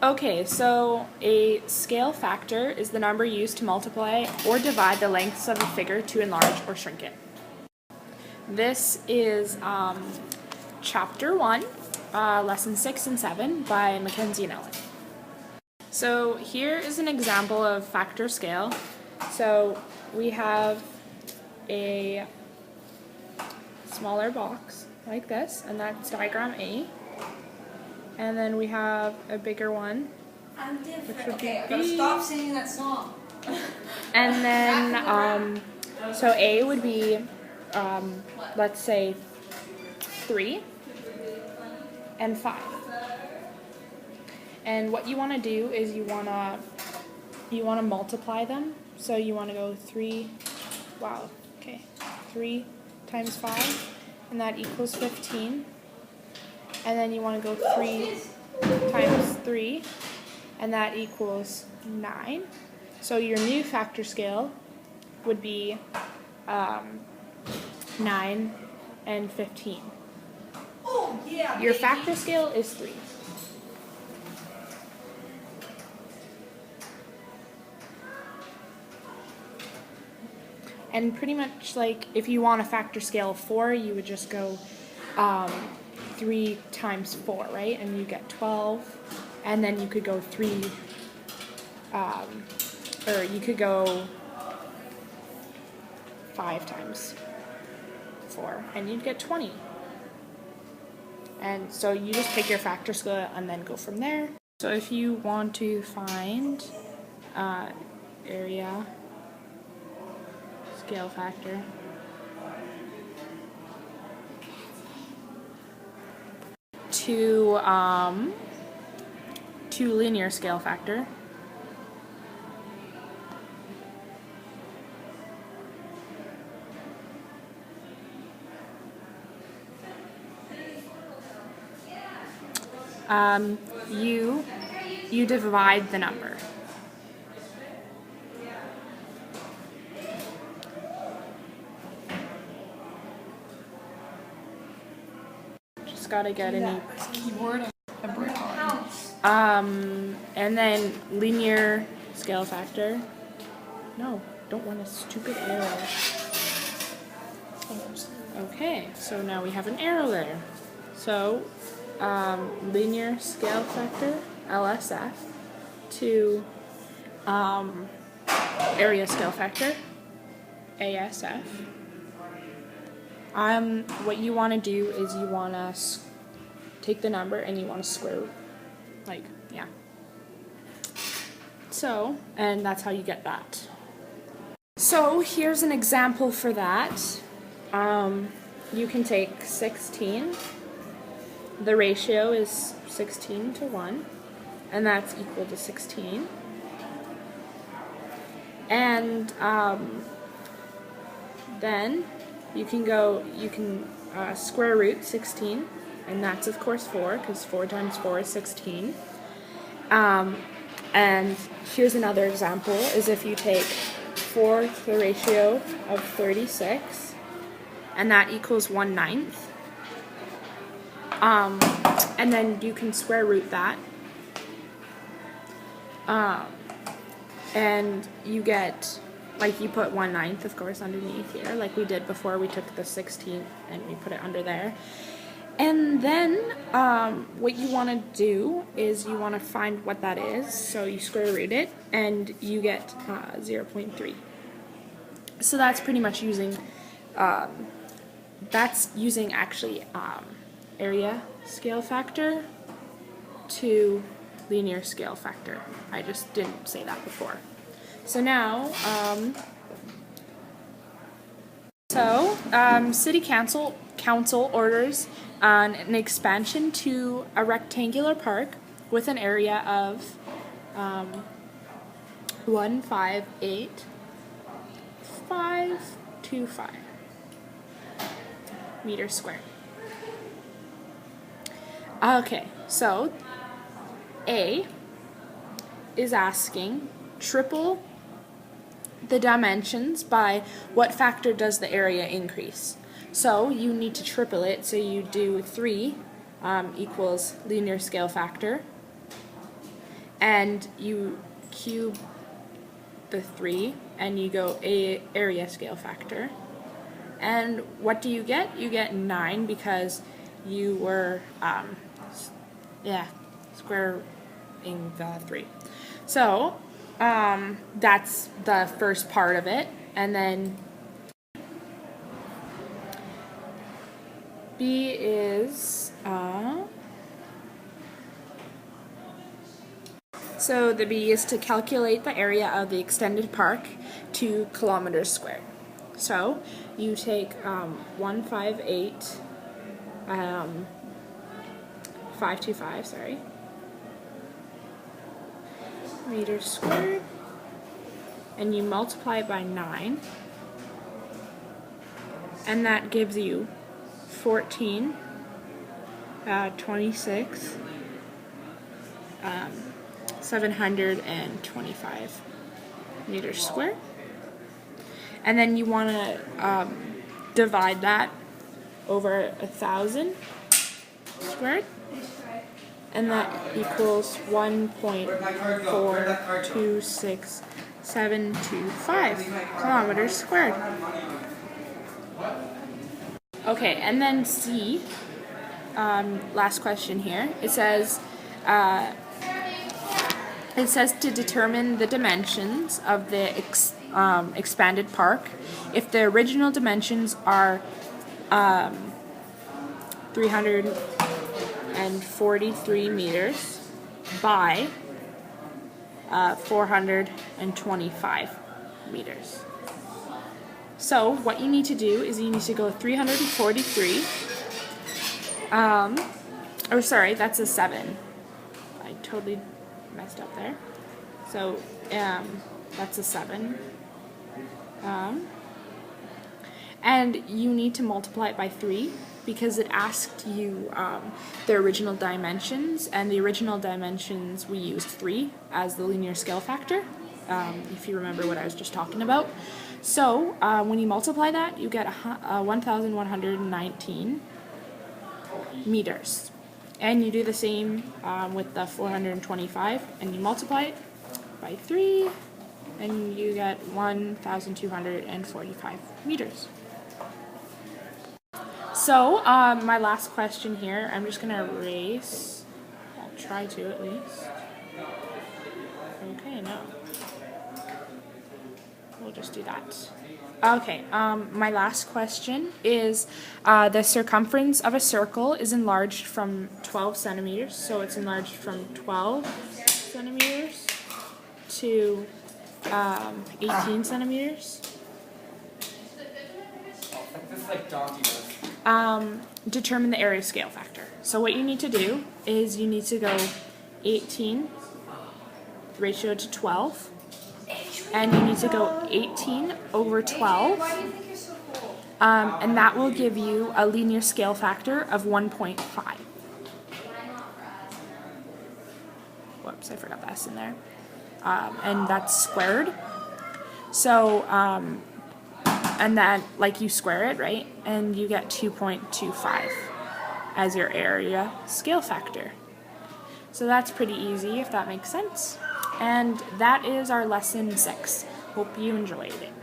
Okay, so a scale factor is the number used to multiply or divide the lengths of a figure to enlarge or shrink it. This is Chapter 1, Lesson 6 and 7 by Mackenzie and Ellen. So here is an example of factor scale. So we have a smaller box like this, and that's diagram A. And then we have a bigger one. I'm different. Which would Okay, be I'm gonna B. stop singing that song. And then, so A would be, let's say 3 and 5. And what you want to do is you want to multiply them. So you want to go 3 times 5, and that equals 15. And then you want to go 3 times 3, and that equals 9. So your new factor scale would be 9 and 15. Oh, yeah. Your baby. factor scale is 3. And pretty much like if you want a factor scale of 4, you would just go 3 times 4, right? And you get 12. And then you could go 3, or you could go 5 times 4, and you'd get 20. And so you just pick your factor scale and then go from there. So if you want to find area scale factor, to linear scale factor, you divide the number. Just gotta get any Keyboard and break on. and then linear scale factor. No, don't want a stupid arrow. Okay, so now we have an arrow there. So linear scale factor, LSF, to area scale factor, ASF. What you want to do is you want to take the number and you want to square, yeah. So, and that's how you get that. So here's an example for that. You can take 16. The ratio is 16 to 1, and that's equal to 16. And then you can square root 16, and that's of course 4, because 4 times 4 is 16. And here's another example, is if you take 4 to the ratio of 36, and that equals 1/9. And then you can square root that. And you get, you put 1/9, of course, underneath here, like we did before. We took the 16 and we put it under there. And then what you want to do is you want to find what that is. So you square root it, and you get 0.3. So that's pretty much using, actually area scale factor to linear scale factor. I just didn't say that before. So now, City Council orders an expansion to a rectangular park with an area of 158.525 meters squared. Okay, so A is asking triple the dimensions by what factor does the area increase. So you need to triple it, so you do 3 equals linear scale factor, and you cube the 3, and you go area scale factor. And what do you get? You get 9 because you were, squaring the 3. So, that's the first part of it. And then B is, so the B is to calculate the area of the extended park to kilometers squared. So you take 525, sorry, meters squared, and you multiply it by 9, and that gives you 14, 26, 725 meters squared. And then you want to divide that over 1,000 squared, and that equals 1.426725 kilometers squared. Okay, and then C, last question here. It says to determine the dimensions of the expanded park if the original dimensions are 343 meters by 425 meters. So what you need to do is you need to go 343, or sorry, that's a 7. I totally messed up there. So that's a 7. And you need to multiply it by 3 because it asked you the original dimensions, and the original dimensions we used 3 as the linear scale factor, if you remember what I was just talking about. So when you multiply that, you get 1,119 meters. And you do the same with the 425, and you multiply it by 3, and you get 1,245 meters. So my last question here, I'm just going to erase. I'll try to at least. Okay, no. We'll just do that. Okay, my last question is the circumference of a circle is enlarged from 12 centimeters, so it's enlarged from 12 centimeters to 18 centimeters. Determine the area scale factor. So what you need to do is you need to go 18 ratio to 12, and you need to go 18 over 12, and that will give you a linear scale factor of 1.5. Whoops, I forgot the S in there. And that's squared. So, and then, like, you square it, right? And you get 2.25 as your area scale factor. So that's pretty easy, if that makes sense. And that is our lesson 6. Hope you enjoyed it.